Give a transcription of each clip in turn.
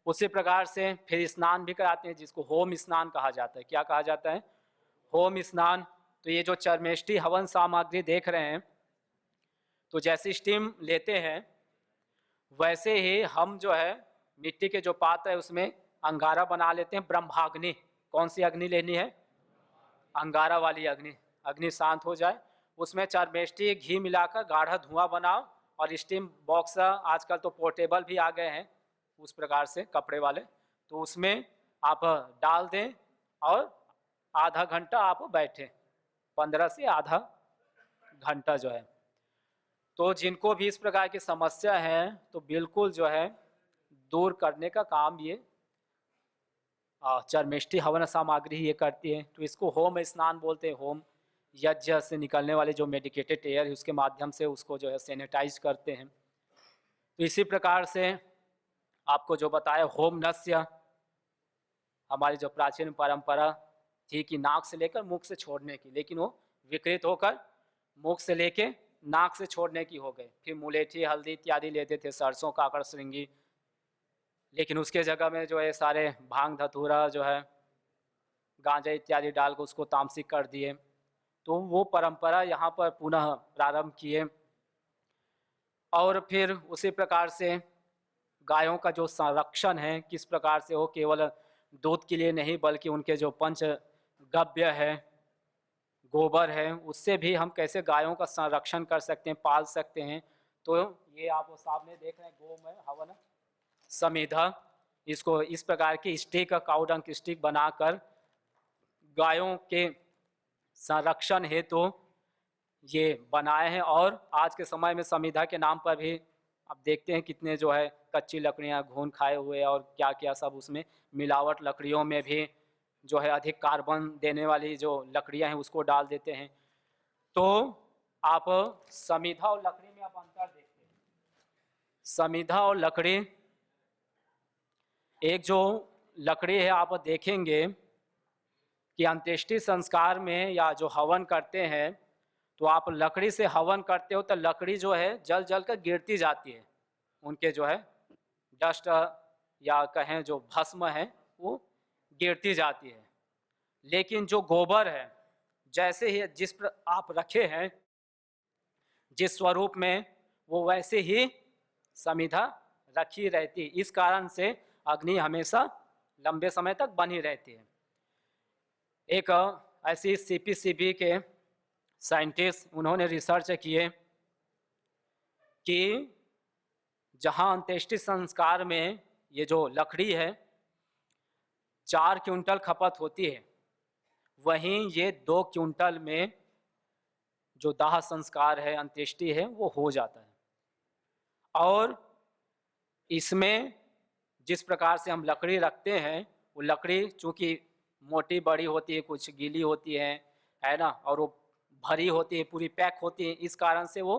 उसी प्रकार से फिर स्नान भी कराते हैं, जिसको होम स्नान कहा जाता है। क्या कहा जाता है? होम स्नान। तो ये जो चर्मेष्टि हवन सामग्री देख रहे हैं, तो जैसे स्टीम लेते हैं वैसे ही हम जो है मिट्टी के जो पात्र है उसमें अंगारा बना लेते हैं, ब्रह्माग्नि। कौन सी अग्नि लेनी है? अंगारा वाली अग्नि। अग्नि शांत हो जाए, उसमें चर्मेष्टि घी मिलाकर गाढ़ा धुआं बनाओ, और स्टीम बॉक्स आजकल तो पोर्टेबल भी आ गए हैं उस प्रकार से कपड़े वाले, तो उसमें आप डाल दें और आधा घंटा आप बैठें, 15 से आधा घंटा जो है। तो जिनको भी इस प्रकार की समस्या है तो बिल्कुल जो है दूर करने का काम ये चर्मेष्टि हवन सामग्री ये करती है। तो इसको होम स्नान बोलते हैं। होम यज्ञ से निकलने वाले जो मेडिकेटेड एयर है उसके माध्यम से उसको जो है सैनिटाइज करते हैं। तो इसी प्रकार से आपको जो बताया होम नस्य, हमारी जो प्राचीन परंपरा थी कि नाक से लेकर मुख से छोड़ने की, लेकिन वो विकृत होकर मुख से लेके नाक से छोड़ने की हो गई। फिर मुलेठी हल्दी इत्यादि लेते थे, सरसों काकड़ श्रृंगी, लेकिन उसके जगह में जो है सारे भांग धतूरा जो है गांजा इत्यादि डाल कर उसको तामसिक कर दिए। तो वो परंपरा यहाँ पर पुनः प्रारंभ किए। और फिर उसी प्रकार से गायों का जो संरक्षण है किस प्रकार से हो, केवल दूध के लिए नहीं बल्कि उनके जो पंच गव्य है, गोबर है, उससे भी हम कैसे गायों का संरक्षण कर सकते हैं, पाल सकते हैं। तो ये आप सामने देख रहे हैं गोमय हवन समिधा। इसको इस प्रकार की स्टिक, काउडंग स्टिक बनाकर गायों के संरक्षण हेतु ये बनाए हैं। और आज के समय में समिधा के नाम पर भी आप देखते हैं कितने जो है कच्ची लकड़ियां घून खाए हुए और क्या क्या सब उसमें मिलावट, लकड़ियों में भी जो है अधिक कार्बन देने वाली जो लकड़ियां हैं उसको डाल देते हैं। तो आप समिधा और लकड़ी में आप अंतर देखते हैं। समिधा और लकड़ी, एक जो लकड़ी है आप देखेंगे कि अंत्येष्टि संस्कार में या जो हवन करते हैं तो आप लकड़ी से हवन करते हो तो लकड़ी जो है जल जल कर गिरती जाती है, उनके जो है डस्ट या कहें जो भस्म है वो गिरती जाती है। लेकिन जो गोबर है जैसे ही जिस पर आप रखे हैं जिस स्वरूप में, वो वैसे ही समिधा रखी रहती। इस कारण से अग्नि हमेशा लंबे समय तक बनी रहती है। एक ऐसी सीपीसीबी के साइंटिस्ट उन्होंने रिसर्च किए कि जहां अंत्येष्टि संस्कार में ये जो लकड़ी है 4 क्विंटल खपत होती है, वहीं ये 2 क्विंटल में जो दाह संस्कार है, अंत्येष्टि है, वो हो जाता है। और इसमें जिस प्रकार से हम लकड़ी रखते हैं वो लकड़ी चूंकि मोटी बड़ी होती है, कुछ गीली होती है ना, और वो भरी होती है, पूरी पैक होती है, इस कारण से वो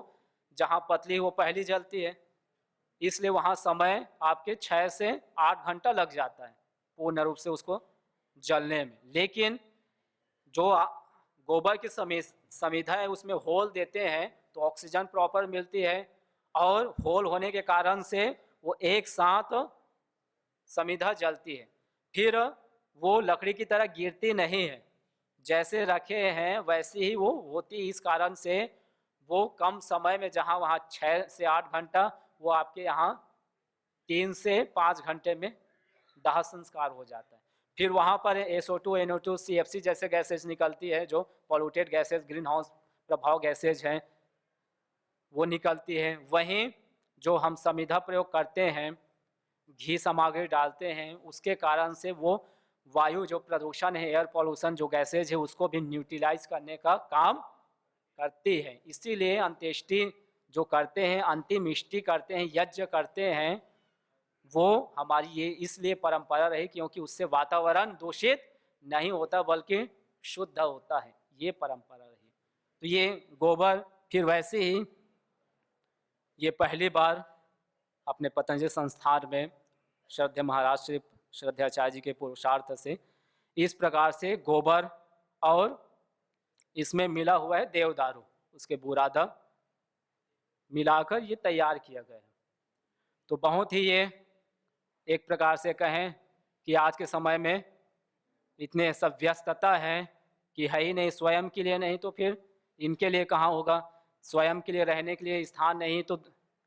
जहाँ पतली वो पहली जलती है, इसलिए वहाँ समय आपके 6 से 8 घंटा लग जाता है पूर्ण रूप से उसको जलने में। लेकिन जो गोबर की समिधा है उसमें होल देते हैं तो ऑक्सीजन प्रॉपर मिलती है, और होल होने के कारण से वो एक साथ समिधा जलती है। फिर वो लकड़ी की तरह गिरती नहीं है, जैसे रखे हैं वैसे ही वो होती। इस कारण से वो कम समय में, जहाँ वहाँ 6 से 8 घंटा, वो आपके यहाँ 3 से 5 घंटे में दाह संस्कार हो जाता है। फिर वहाँ पर SO2, NO2, CFC जैसे गैसेज निकलती है, जो पॉल्यूटेड गैसेज, ग्रीन हाउस प्रभाव गैसेज हैं, वो निकलती है। वहीं जो हम समिधा प्रयोग करते हैं, घी सामग्री डालते हैं, उसके कारण से वो वायु जो प्रदूषण है, एयर पॉल्यूशन जो गैसेज है, उसको भी न्यूट्रलाइज करने का काम करती है। इसीलिए अंत्येष्टि जो करते हैं, अंतिम इष्टि करते हैं, यज्ञ करते हैं, वो हमारी ये इसलिए परंपरा रही क्योंकि उससे वातावरण दूषित नहीं होता बल्कि शुद्ध होता है, ये परंपरा रही। तो ये गोबर फिर वैसे ही ये पहली बार अपने पतंजलि संस्थान में श्रद्धेय महाराज श्री श्रद्धाचार्य जी के पुरुषार्थ से इस प्रकार से गोबर और इसमें मिला हुआ है देवदारू, उसके बुरादा मिलाकर ये तैयार किया गया है। तो बहुत ही ये एक प्रकार से कहें कि आज के समय में इतने सब व्यस्तता है कि है ही नहीं, स्वयं के लिए नहीं तो फिर इनके लिए कहाँ होगा, स्वयं के लिए रहने के लिए स्थान नहीं तो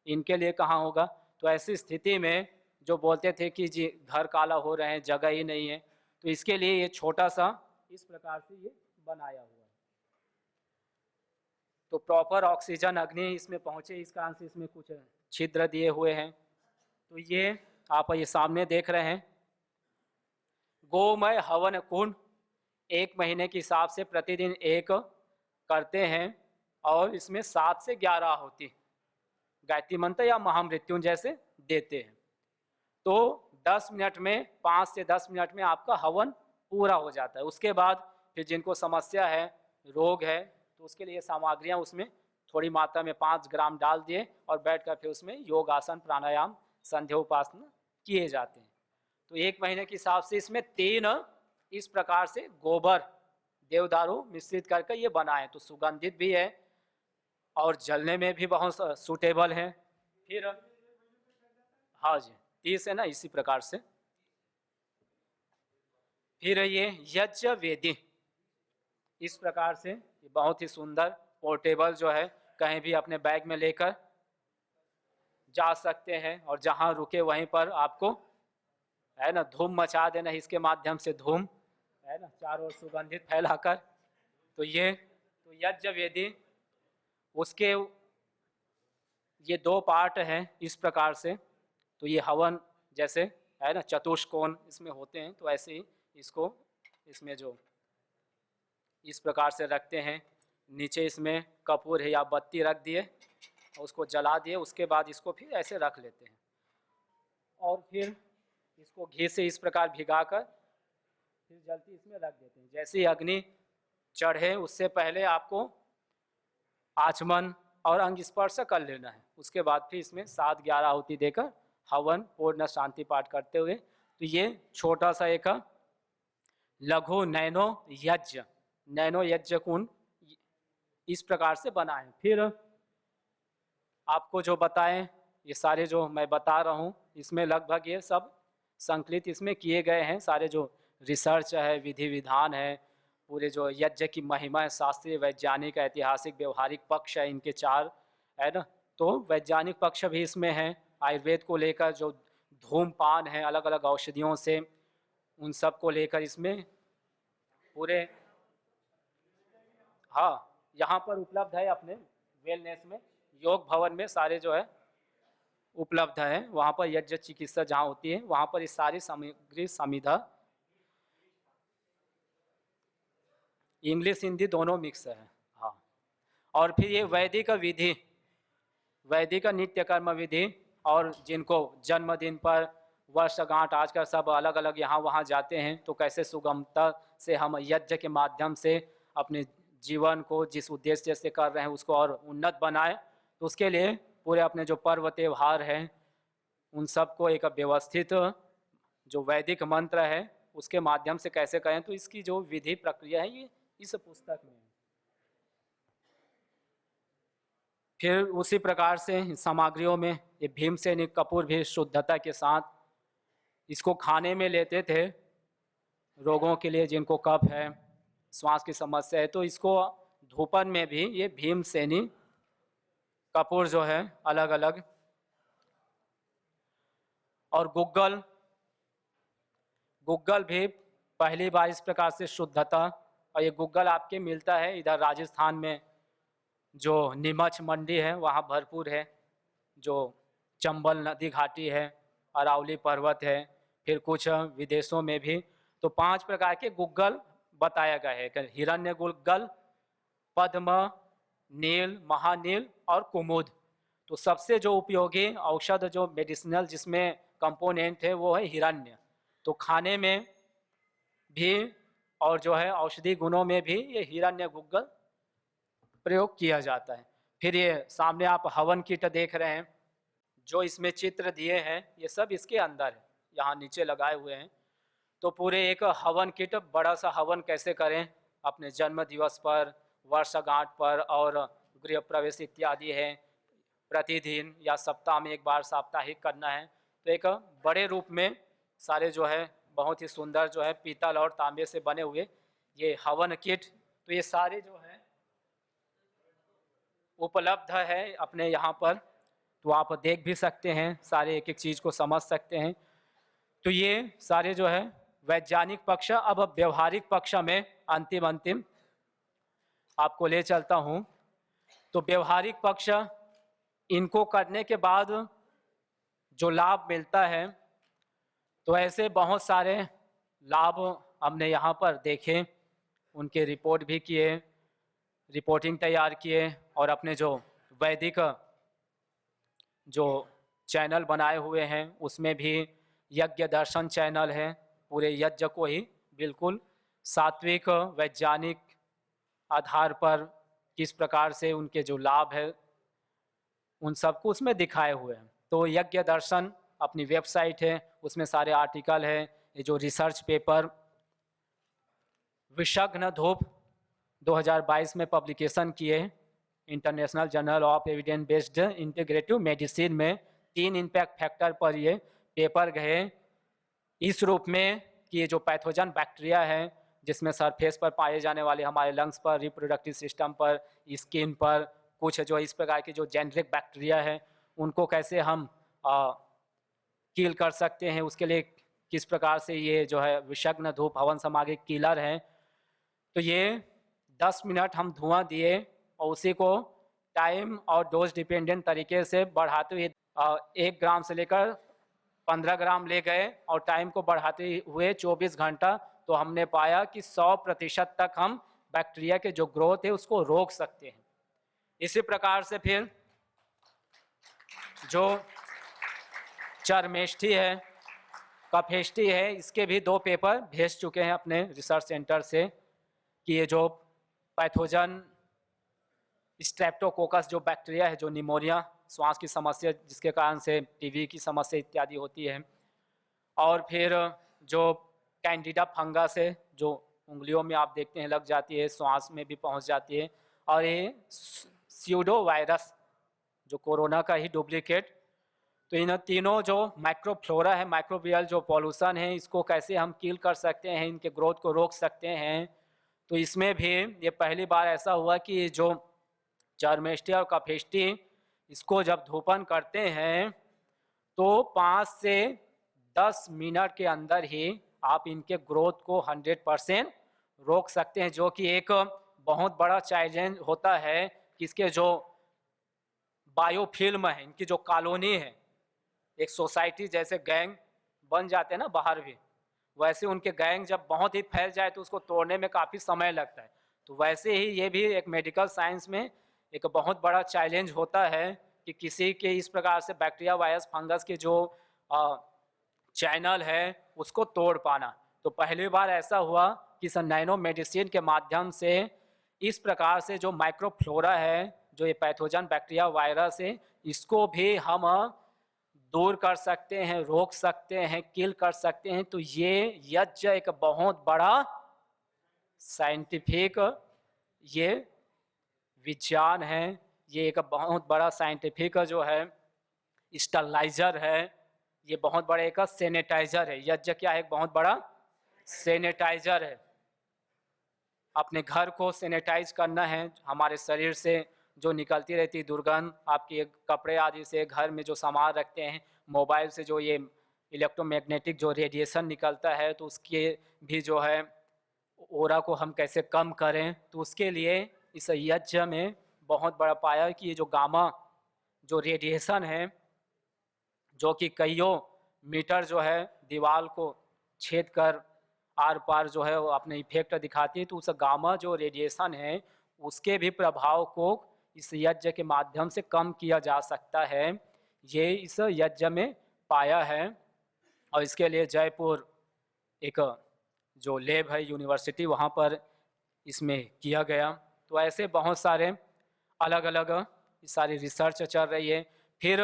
इनके लिए कहाँ होगा। तो ऐसी स्थिति में जो बोलते थे कि जी घर काला हो रहे हैं, जगह ही नहीं है, तो इसके लिए ये छोटा सा इस प्रकार से ये बनाया हुआ है। तो प्रॉपर ऑक्सीजन अग्नि इसमें पहुंचे इस कारण से इसमें कुछ छिद्र दिए हुए हैं। तो ये आप ये सामने देख रहे हैं गोमय हवन कुंड, 1 महीने के हिसाब से प्रतिदिन एक करते हैं और इसमें 7 से 11 आहुति गायत्री मंत्र या महामृत्युंजय से देते हैं। तो 10 मिनट में 5 से 10 मिनट में आपका हवन पूरा हो जाता है। उसके बाद फिर जिनको समस्या है, रोग है, तो उसके लिए सामग्रियां उसमें थोड़ी मात्रा में 5 ग्राम डाल दिए और बैठकर फिर उसमें योग आसन प्राणायाम संध्या उपासना किए जाते हैं। तो 1 महीने के हिसाब से इसमें 3 इस प्रकार से गोबर देवदारू मिश्रित करके ये बनाए, तो सुगंधित भी है और जलने में भी बहुत सूटेबल है। फिर हाँ जी 30 है ना, इसी प्रकार से। फिर ये यज्ञ वेदी, इस प्रकार से ये बहुत ही सुंदर पोर्टेबल जो है, कहीं भी अपने बैग में लेकर जा सकते हैं और जहाँ रुके वहीं पर आपको है ना धूम मचा देना इसके माध्यम से, धूम है ना चारों ओर सुगंधित फैलाकर। तो ये तो यज्ञ वेदी, उसके ये 2 पार्ट हैं इस प्रकार से। तो ये हवन जैसे है ना चतुष्कोण इसमें होते हैं, तो ऐसे ही इसको इसमें जो इस प्रकार से रखते हैं, नीचे इसमें कपूर है या बत्ती रख दिए और उसको जला दिए, उसके बाद इसको फिर ऐसे रख लेते हैं और फिर इसको घी से इस प्रकार भिगाकर फिर जल्दी इसमें रख देते हैं। जैसे ही अग्नि चढ़े उससे पहले आपको आचमन और अंग स्पर्श कर लेना है, उसके बाद फिर इसमें 7-11 आहुति देकर हवन पूर्ण शांति पाठ करते हुए। तो ये छोटा सा एक लघु नैनो यज्ञ कुंड इस प्रकार से बनाए। फिर आपको जो बताएं ये सारे जो मैं बता रहा हूँ इसमें लगभग ये सब संकलित इसमें किए गए हैं, सारे जो रिसर्च है, विधि विधान है, पूरे जो यज्ञ की महिमा है, शास्त्रीय वैज्ञानिक ऐतिहासिक व्यवहारिक पक्ष है इनके 4 है ना। तो वैज्ञानिक पक्ष भी इसमें है, आयुर्वेद को लेकर जो धूमपान है अलग अलग औषधियों से, उन सब को लेकर इसमें पूरे हाँ यहाँ पर उपलब्ध है अपने वेलनेस में, योग भवन में सारे जो है उपलब्ध है। वहाँ पर यज्ञ चिकित्सा जहाँ होती है वहाँ पर इस सारी सामग्री समिधा इंग्लिश हिंदी दोनों मिक्स है। हाँ और फिर ये वैदिक विधि, वैदिक नित्य कर्म विधि, और जिनको जन्मदिन पर वर्षगांठ आजकल सब अलग अलग यहाँ वहाँ जाते हैं, तो कैसे सुगमता से हम यज्ञ के माध्यम से अपने जीवन को जिस उद्देश्य से कर रहे हैं उसको और उन्नत बनाए। तो उसके लिए पूरे अपने जो पर्व त्यौहार हैं उन सबको एक व्यवस्थित जो वैदिक मंत्र है उसके माध्यम से कैसे करें, तो इसकी जो विधि प्रक्रिया है ये इस पुस्तक में है। फिर उसी प्रकार से सामग्रियों में ये भीमसेनी कपूर भी शुद्धता के साथ इसको खाने में लेते थे, रोगों के लिए जिनको कफ है, श्वास की समस्या है, तो इसको धूपन में भी ये भीमसेनी कपूर जो है अलग अलग। और गुग्गल भी पहली बार इस प्रकार से शुद्धता, और ये गुग्गल आपके मिलता है इधर राजस्थान में, जो नीमच मंडी है वहाँ भरपूर है, जो चंबल नदी घाटी है, अरावली पर्वत है, फिर कुछ विदेशों में भी। तो 5 प्रकार के गुग्गल बताया गया है, हिरण्य गुग्गल, पद्म, नील, महानील और कुमुद। तो सबसे जो उपयोगी औषध जो मेडिसिनल जिसमें कंपोनेंट है वो है हिरण्य, तो खाने में भी और जो है औषधि गुणों में भी ये हिरण्य गुग्गल प्रयोग किया जाता है। फिर ये सामने आप हवन किट देख रहे हैं, जो इसमें चित्र दिए हैं ये सब इसके अंदर है, यहाँ नीचे लगाए हुए हैं। तो पूरे एक हवन किट, बड़ा सा हवन कैसे करें अपने जन्म दिवस पर, वर्षगांठ पर और गृह प्रवेश इत्यादि है, प्रतिदिन या सप्ताह में एक बार साप्ताहिक करना है, तो एक बड़े रूप में सारे जो है बहुत ही सुंदर जो है पीतल और तांबे से बने हुए ये हवन किट, तो ये सारे जो है उपलब्ध है अपने यहाँ पर, तो आप देख भी सकते हैं, सारे एक एक चीज़ को समझ सकते हैं। तो ये सारे जो है वैज्ञानिक पक्ष। अब व्यवहारिक पक्ष में अंतिम आपको ले चलता हूँ। तो व्यवहारिक पक्ष, इनको करने के बाद जो लाभ मिलता है, तो ऐसे बहुत सारे लाभ हमने यहाँ पर देखे, उनके रिपोर्ट भी किए, रिपोर्टिंग तैयार किए, और अपने जो वैदिक जो चैनल बनाए हुए हैं उसमें भी यज्ञ दर्शन चैनल है, पूरे यज्ञ को ही बिल्कुल सात्विक वैज्ञानिक आधार पर किस प्रकार से उनके जो लाभ है उन सबको उसमें दिखाए हुए हैं। तो यज्ञ दर्शन अपनी वेबसाइट है, उसमें सारे आर्टिकल है, ये जो रिसर्च पेपर विषग्न धूप 2022 में पब्लिकेशन किए international journal of evidence based integrative medicine में 3 इम्पैक्ट फैक्टर पर ये पेपर गए इस रूप में कि ये जो पैथोजन बैक्टीरिया है जिसमें सरफेस पर पाए जाने वाले हमारे लंग्स पर, रिप्रोडक्टिव सिस्टम पर, स्किन पर, कुछ जो इस प्रकार के जो जेनेरिक बैक्टीरिया है उनको कैसे हम किल कर सकते हैं, उसके लिए किस प्रकार से ये जो है विषग्न धूप हवन समागिक किलर है। तो ये 10 मिनट हम धुआं दिए और उसी को टाइम और डोज डिपेंडेंट तरीके से बढ़ाते हुए 1 ग्राम से लेकर 15 ग्राम ले गए और टाइम को बढ़ाते हुए 24 घंटा, तो हमने पाया कि 100% तक हम बैक्टीरिया के जो ग्रोथ है उसको रोक सकते हैं। इसी प्रकार से फिर जो चरमेष्ठी है, कफेष्ठी है, इसके भी 2 पेपर भेज चुके हैं अपने रिसर्च सेंटर से कि ये जो पैथोजन स्ट्रेप्टोकोकस जो बैक्टीरिया है, जो निमोनिया श्वास की समस्या जिसके कारण से टीबी की समस्या इत्यादि होती है, और फिर जो कैंडिडा फंगस है जो उंगलियों में आप देखते हैं लग जाती है, श्वास में भी पहुंच जाती है, और ये स्यूडो वायरस जो कोरोना का ही डुप्लीकेट। तो इन तीनों जो माइक्रोफ्लोरा है, माइक्रोबियल जो पॉल्यूशन है, इसको कैसे हम किल कर सकते हैं, इनके ग्रोथ को रोक सकते हैं। तो इसमें भी ये पहली बार ऐसा हुआ कि जो चरमेष्ठी और कफेष्ठी इसको जब धूपन करते हैं तो 5 से 10 मिनट के अंदर ही आप इनके ग्रोथ को 100% रोक सकते हैं, जो कि एक बहुत बड़ा चैलेंज होता है कि इसके जो बायोफिल्म है, इनकी जो कॉलोनी है, एक सोसाइटी जैसे गैंग बन जाते हैं ना बाहर भी, वैसे उनके गैंग जब बहुत ही फैल जाए तो उसको तोड़ने में काफ़ी समय लगता है। तो वैसे ही ये भी एक मेडिकल साइंस में एक बहुत बड़ा चैलेंज होता है कि किसी के इस प्रकार से बैक्टीरिया, वायरस, फंगस के जो चैनल है उसको तोड़ पाना। तो पहली बार ऐसा हुआ कि नैनो मेडिसिन के माध्यम से इस प्रकार से जो माइक्रोफ्लोरा है, जो ये पैथोजन बैक्टीरिया वायरस है, इसको भी हम दूर कर सकते हैं, रोक सकते हैं, किल कर सकते हैं। तो ये यज्ञ एक बहुत बड़ा साइंटिफिक ये विज्ञान है, ये एक बहुत बड़ा साइंटिफिक जो है स्टरलाइजर है, ये बहुत बड़ा एक सैनिटाइजर है। यज्ञ क्या है? एक बहुत बड़ा सैनिटाइजर है। अपने घर को सैनिटाइज करना है, हमारे शरीर से जो निकलती रहती दुर्गंध, आपके कपड़े आदि से, घर में जो सामान रखते हैं, मोबाइल से जो ये इलेक्ट्रोमैग्नेटिक जो रेडिएशन निकलता है, तो उसके भी जो है ओरा को हम कैसे कम करें। तो उसके लिए इस यज्ञ में बहुत बड़ा पाया कि ये जो गामा जो रेडिएशन है, जो कि कईयों मीटर जो है दीवार को छेद कर आर पार जो है वो अपने इफेक्ट दिखाती है, तो उस गामा जो रेडिएशन है उसके भी प्रभाव को इस यज्ञ के माध्यम से कम किया जा सकता है। ये इस यज्ञ में पाया है, और इसके लिए जयपुर एक जो लैब है यूनिवर्सिटी, वहाँ पर इसमें किया गया। तो ऐसे बहुत सारे अलग अलग सारी रिसर्च चल रही है। फिर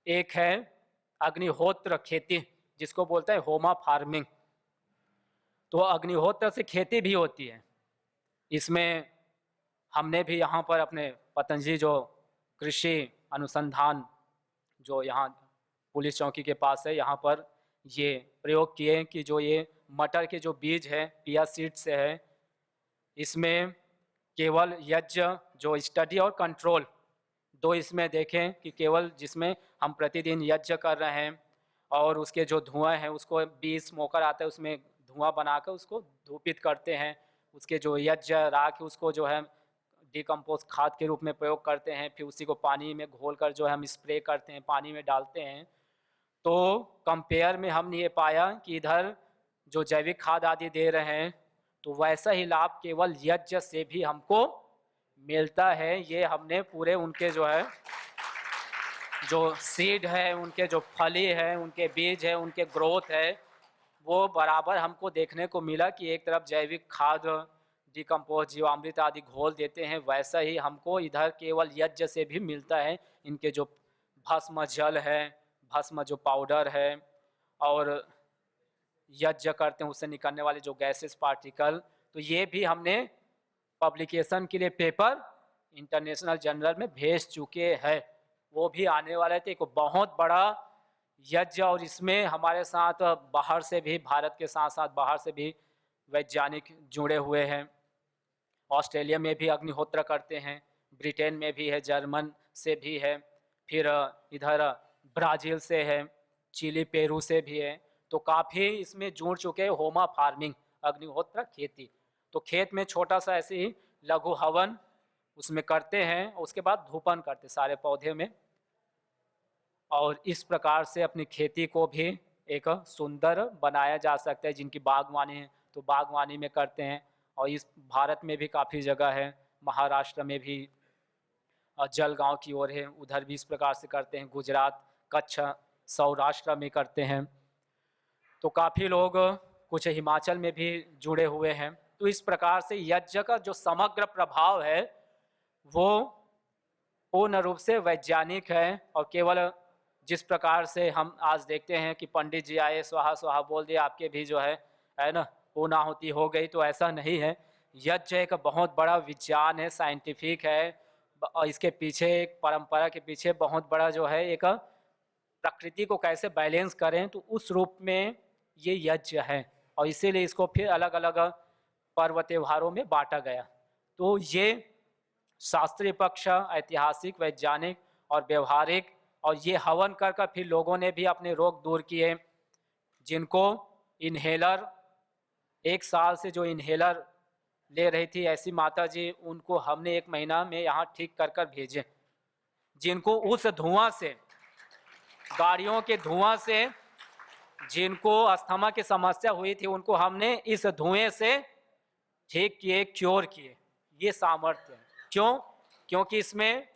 एक है अग्निहोत्र खेती, जिसको बोलते हैं होमा फार्मिंग। तो अग्निहोत्र से खेती भी होती है। इसमें हमने भी यहाँ पर अपने पतंजलि जो कृषि अनुसंधान जो यहाँ पुलिस चौकी के पास है, यहाँ पर ये प्रयोग किए कि जो ये मटर के जो बीज है पिया सीड से है, इसमें केवल यज्ञ जो स्टडी और कंट्रोल दो इसमें देखें कि केवल जिसमें हम प्रतिदिन यज्ञ कर रहे हैं और उसके जो धुआं है उसको 20 स्मोकर आता है उसमें धुआं बनाकर उसको धूपित करते हैं, उसके जो यज्ञ राख उसको जो है डिकम्पोज खाद के रूप में प्रयोग करते हैं, फिर उसी को पानी में घोल कर जो है हम स्प्रे करते हैं, पानी में डालते हैं। तो कंपेयर में हमने ये पाया कि इधर जो जैविक खाद आदि दे रहे हैं तो वैसा ही लाभ केवल यज्ञ से भी हमको मिलता है। ये हमने पूरे उनके जो है जो सीड है, उनके जो फली है, उनके बीज है, उनके ग्रोथ है, वो बराबर हमको देखने को मिला कि एक तरफ जैविक खाद डिकम्पोज जीवामृत आदि घोल देते हैं, वैसा ही हमको इधर केवल यज्ञ से भी मिलता है। इनके जो भस्म जल है, भस्म जो पाउडर है और यज्ञ करते हैं उससे निकलने वाले जो गैसेस पार्टिकल, तो ये भी हमने पब्लिकेशन के लिए पेपर इंटरनेशनल जर्नल में भेज चुके हैं। वो भी आने वाले थे, एक बहुत बड़ा यज्ञ, और इसमें हमारे साथ बाहर से भी, भारत के साथ साथ बाहर से भी वैज्ञानिक जुड़े हुए हैं। ऑस्ट्रेलिया में भी अग्निहोत्र करते हैं, ब्रिटेन में भी है, जर्मन से भी है, फिर इधर ब्राज़ील से है, चिली पेरू से भी है। तो काफ़ी इसमें जुड़ चुके हैं। होमा फार्मिंग, अग्निहोत्र खेती, तो खेत में छोटा सा ऐसे ही लघु हवन उसमें करते हैं, उसके बाद धूपन करते सारे पौधे में, और इस प्रकार से अपनी खेती को भी एक सुंदर बनाया जा सकता है। जिनकी बागवानी है तो बागवानी में करते हैं, और इस भारत में भी काफ़ी जगह है, महाराष्ट्र में भी जलगांव की ओर है, उधर भी इस प्रकार से करते हैं, गुजरात, कच्छ, सौराष्ट्र में करते हैं। तो काफ़ी लोग कुछ हिमाचल में भी जुड़े हुए हैं। तो इस प्रकार से यज्ञ का जो समग्र प्रभाव है वो पूर्ण रूप से वैज्ञानिक है, और केवल जिस प्रकार से हम आज देखते हैं कि पंडित जी आए स्वाहा स्वाहा बोल दिया, आपके भी जो है ना, पूर्णाहुति हो गई, तो ऐसा नहीं है। यज्ञ एक बहुत बड़ा विज्ञान है, साइंटिफिक है, और इसके पीछे एक परंपरा के पीछे बहुत बड़ा जो है एक प्रकृति को कैसे बैलेंस करें, तो उस रूप में ये यज्ञ है, और इसीलिए इसको फिर अलग अलग पर्व त्योहारों में बांटा गया। तो ये शास्त्रीय पक्ष, ऐतिहासिक, वैज्ञानिक और व्यवहारिक, और ये हवन कर कर फिर लोगों ने भी अपने रोग दूर किए। जिनको इन्हेलर, 1 साल से जो इन्हेलर ले रही थी ऐसी माता जी, उनको हमने 1 महीना में यहाँ ठीक कर कर भेजे। जिनको उस धुआं से, गाड़ियों के धुआं से जिनको अस्थमा की समस्या हुई थी, उनको हमने इस धुएं से ठीक किए, क्योर किए। ये सामर्थ्य है। क्यों? क्योंकि इसमें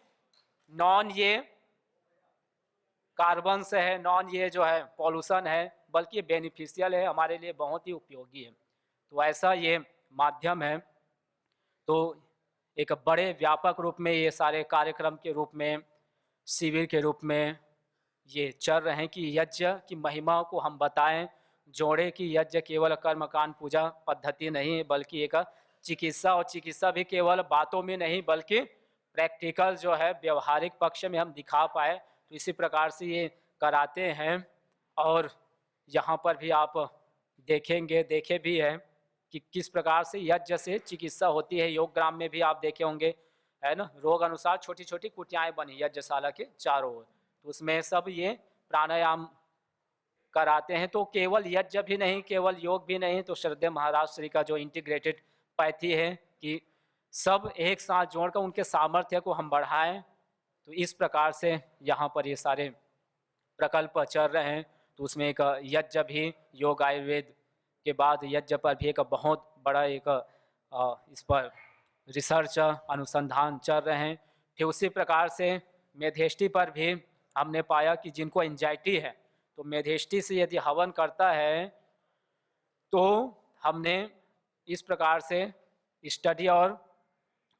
नॉन ये कार्बन से है, नॉन ये जो है पॉल्यूशन है, बल्कि ये बेनिफिशियल है, हमारे लिए बहुत ही उपयोगी है। तो ऐसा ये माध्यम है। तो एक बड़े व्यापक रूप में ये सारे कार्यक्रम के रूप में, शिविर के रूप में ये चल रहे हैं कि यज्ञ की महिमा को हम बताएं, जोड़े कि यज्ञ केवल कर्मकांड पूजा पद्धति नहीं है, बल्कि एक चिकित्सा, और चिकित्सा भी केवल बातों में नहीं बल्कि प्रैक्टिकल जो है व्यवहारिक पक्ष में हम दिखा पाए। तो इसी प्रकार से ये कराते हैं। और यहाँ पर भी आप देखेंगे, देखे भी हैं कि किस प्रकार से यज्ञ से चिकित्सा होती है। योग ग्राम में भी आप देखे होंगे, है ना, रोग अनुसार छोटी छोटी कुटियाएं बनी यज्ञशाला के चारों ओर, तो उसमें सब ये प्राणायाम कराते हैं। तो केवल यज्ञ भी नहीं, केवल योग भी नहीं, तो श्रद्धेय महाराज श्री का जो इंटीग्रेटेड पैथी है कि सब एक साथ जोड़कर उनके सामर्थ्य को हम बढ़ाएं। तो इस प्रकार से यहाँ पर ये सारे प्रकल्प चल रहे हैं। तो उसमें एक यज्ञ भी, योग आयुर्वेद के बाद यज्ञ पर भी एक बहुत बड़ा एक इस पर रिसर्च अनुसंधान चल रहे हैं। फिर उसी प्रकार से मेधेष्टि पर भी हमने पाया कि जिनको एंजाइटी है तो मेधेष्टि से यदि हवन करता है, तो हमने इस प्रकार से स्टडी और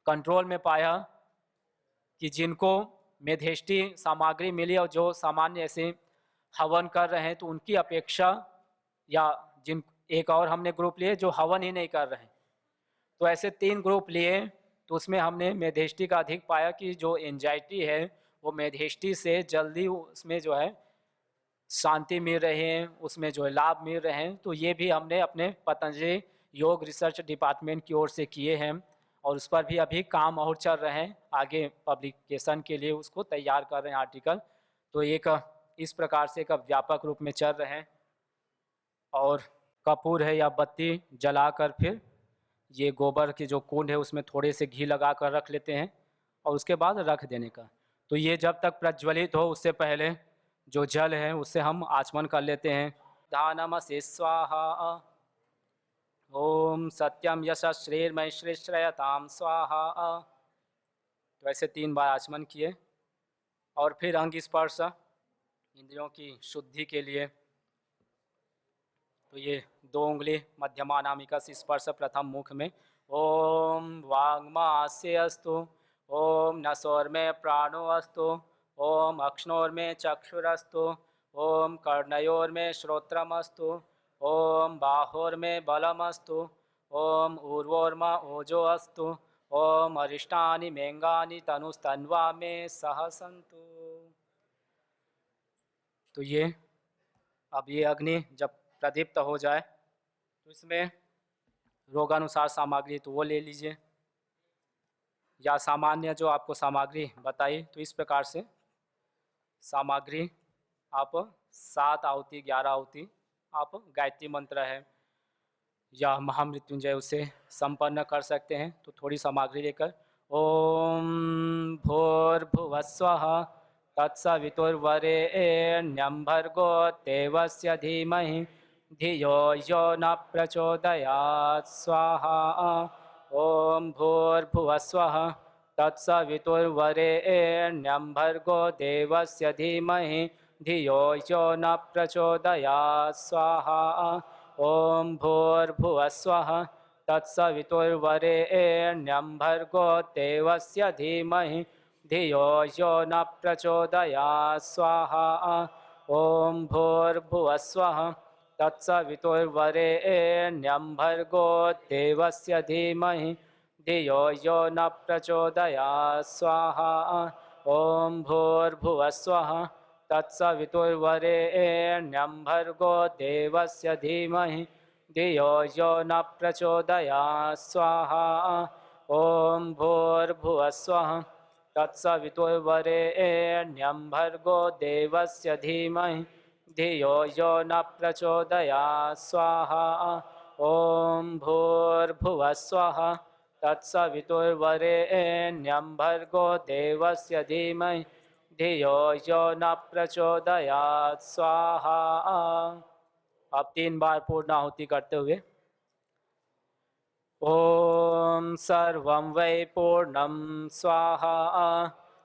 कंट्रोल में पाया कि जिनको मेधेष्टि सामग्री मिली और जो सामान्य ऐसे हवन कर रहे हैं, तो उनकी अपेक्षा, या जिन एक और हमने ग्रुप लिए जो हवन ही नहीं कर रहे हैं, तो ऐसे 3 ग्रुप लिए। तो उसमें हमने मेधेष्टि का अधिक पाया कि जो एंजाइटी है वो मेधेष्टि से जल्दी उसमें जो है शांति मिल रही है, उसमें जो है लाभ मिल रहे हैं, तो ये भी हमने अपने पतंजलि योग रिसर्च डिपार्टमेंट की ओर से किए हैं और उस पर भी अभी काम और चल रहे हैं, आगे पब्लिकेशन के लिए उसको तैयार कर रहे हैं आर्टिकल। तो एक इस प्रकार से एक व्यापक रूप में चल रहे हैं। और कपूर है या बत्ती जलाकर फिर ये गोबर की जो कुंड है उसमें थोड़े से घी लगा कर रख लेते हैं और उसके बाद रख देने का। तो ये जब तक प्रज्वलित हो उससे पहले जो जल है उससे हम आचमन कर लेते हैं। दानमसि स्वाहा, ओम सत्यम यशश्रीर्मय श्रेयताम स्वाहा। तो ऐसे 3 बार आचमन किए और फिर अंग स्पर्श इंद्रियों की शुद्धि के लिए। तो ये 2 उंगली मध्यमा अनामिका से स्पर्श प्रथम मुख में। ओम वाग्मास्य अस्तु, ओम नसोर्मे प्राणो अस्तु, ओम अक्ष्णोर्मे चक्षुरस्तु, ओम कर्णयोर्मे श्रोत्रमस्तु, ओम बाहोर्मे बलमस्तु, ओम ऊर्वोर्मा ओजो अस्तु, ओम अरिष्टानि मेंगानि तनुस्तन्वा मे सह सन्तु। तो ये अब ये अग्नि जब प्रदीप्त हो जाए तो इसमें रोगानुसार सामग्री तो वो ले लीजिए, या सामान्य जो आपको सामग्री बताई तो इस प्रकार से सामग्री आप 7 आहुति 11 आहुति आप गायत्री मंत्र है या महामृत्युंजय उसे संपन्न कर सकते हैं। तो थोड़ी सामग्री लेकर ओम भूर्भुवस्वः तत्सवितुर्वरेण्यं भर्गो देवस्य धीमहि धियो यो न प्रचोदयात् स्वाहा। ओम भूर्भुवस्वः तत्सवितुर्वरेण्यं भर्गो देवस्य धीमहि धियो यो न प्रचोदयात् स्वाहा। ओम भूर्भुवस्वः तत्सवितुर्वरेण्यं भर्गो देवस्य धीमहि धियो यो न प्रचोदयात् स्वाहा। ओम भूर्भुवस्वः तत्सवितुर्वरेण्यं भर्गो देवस्य धीमहि धियो यो न प्रचोदयात् स्वाहा। ओम भूर्भुवस्वः तत्सवितुर्वरेण्यं भर्गो देवस्य धीमहि धियो यो न प्रचोदयात् स्वाहा। ओम भूर्भुवस्वः तत्सवितुर्वरेण्यं भर्गो देवस्य धीमहि धियो यो न प्रचोदयात् स्वाहा। ओम भूर्भुवस्वः तत्सवितुर्वरेण्यं भर्गो देवस्य धीमहि धियो यो न प्रचोदयात् स्वाहा। अब 3 बार पूर्ण आहुति करते हुए ओम सर्वं वै पूर्णं स्वाहा।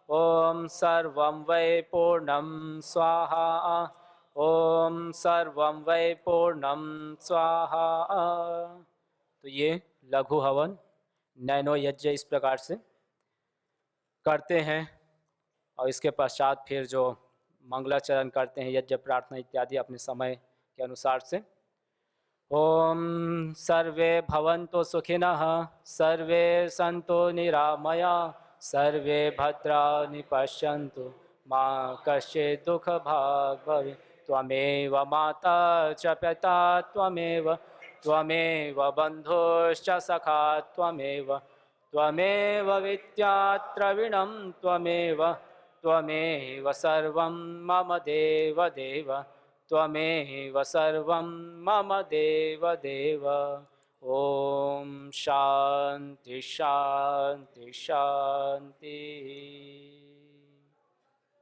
ओम सर्वं वै पूर्णं स्वाहा। ओम सर्वं वै पूर्णं स्वाहा। तो ये लघु हवन नैनो यज्ञ इस प्रकार से करते हैं और इसके पश्चात फिर जो मंगलाचरण करते हैं, यज्ञ प्रार्थना इत्यादि अपने समय के अनुसार से। ओम सर्वे भवन्तु सुखिनः, सर्वे सन्तु निरामयाः, सर्वे भद्राणि पश्यन्तु मा कश्चित् दुःखभाग् भवेत्। त्वमेव माता च पिता त्वमेव, त्वमेव बन्धुश्च सखा त्वमेव, त्वमेव विद्याद्रविणं त्वमेव, त्वमेव सर्वं मम देव देव, त्वमेव सर्वं मम देव देव। ओम शांति शांति शांति।